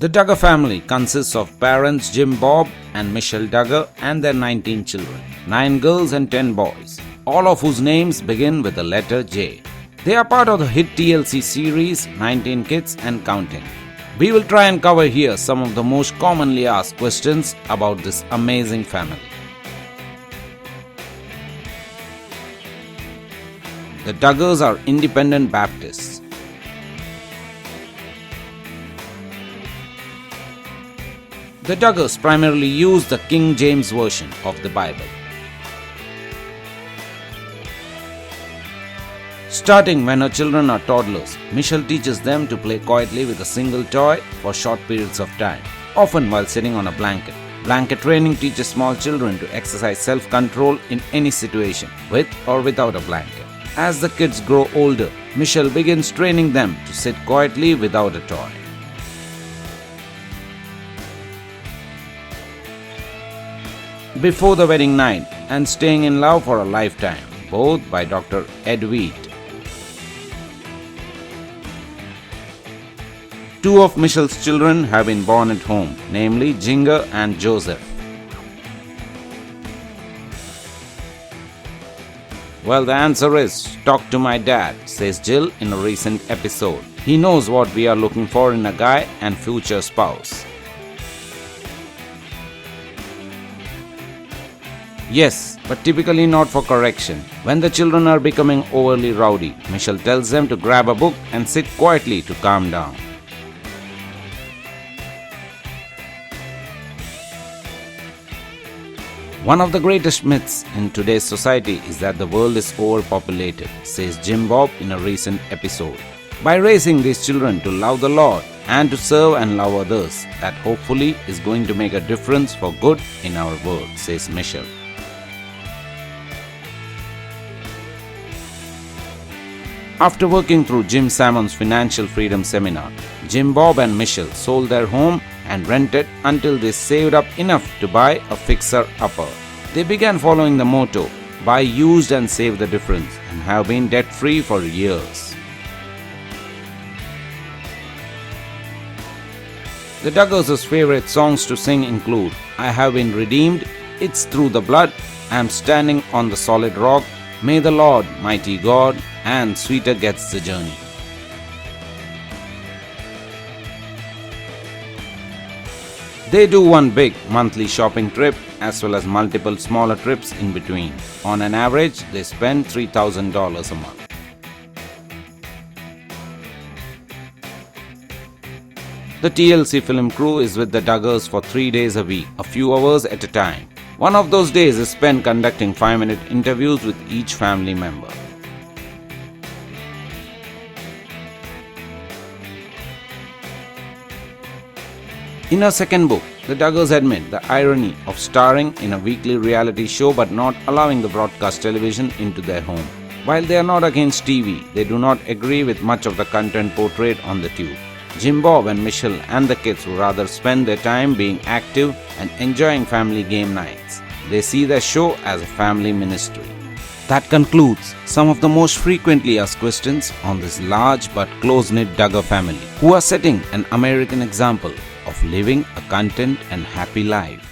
The Duggar family consists of parents Jim Bob and Michelle Duggar and their 19 children, 9 girls and 10 boys, all of whose names begin with the letter J. They are part of the hit TLC series 19 Kids and Counting. We will try and cover here some of the most commonly asked questions about this amazing family. The Duggars are independent Baptists. The Duggars primarily use the King James Version of the Bible. Starting when her children are toddlers, Michelle teaches them to play quietly with a single toy for short periods of time, often while sitting on a blanket. Blanket training teaches small children to exercise self-control in any situation, with or without a blanket. As the kids grow older, Michelle begins training them to sit quietly without a toy. Before the wedding night and Staying in Love for a Lifetime, both by Dr. Ed Wheat. 2 of Michelle's children have been born at home, namely Ginger and Joseph. Well, the answer is, talk to my dad, says Jill in a recent episode. He knows what we are looking for in a guy and future spouse. Yes, but typically not for correction. When the children are becoming overly rowdy, Michelle tells them to grab a book and sit quietly to calm down. One of the greatest myths in today's society is that the world is overpopulated, says Jim Bob in a recent episode. By raising these children to love the Lord and to serve and love others, that hopefully is going to make a difference for good in our world, says Michelle. After working through Jim Salmon's Financial Freedom Seminar, Jim Bob and Michelle sold their home and rented until they saved up enough to buy a fixer-upper. They began following the motto, buy used and save the difference, and have been debt-free for years. The Duggars' favorite songs to sing include I Have Been Redeemed, It's Through the Blood, I'm Standing on the Solid Rock, May the Lord, Mighty God, and Sweeter Gets the Journey. They do one big monthly shopping trip as well as multiple smaller trips in between. On an average, they spend $3,000 a month. The TLC film crew is with the Duggars for 3 days a week, a few hours at a time. One of those days is spent conducting 5-minute interviews with each family member. In her second book, the Duggars admit the irony of starring in a weekly reality show but not allowing the broadcast television into their home. While they are not against TV, they do not agree with much of the content portrayed on the tube. Jim Bob and Michelle and the kids would rather spend their time being active and enjoying family game nights. They see their show as a family ministry. That concludes some of the most frequently asked questions on this large but close-knit Duggar family, who are setting an American example of living a content and happy life.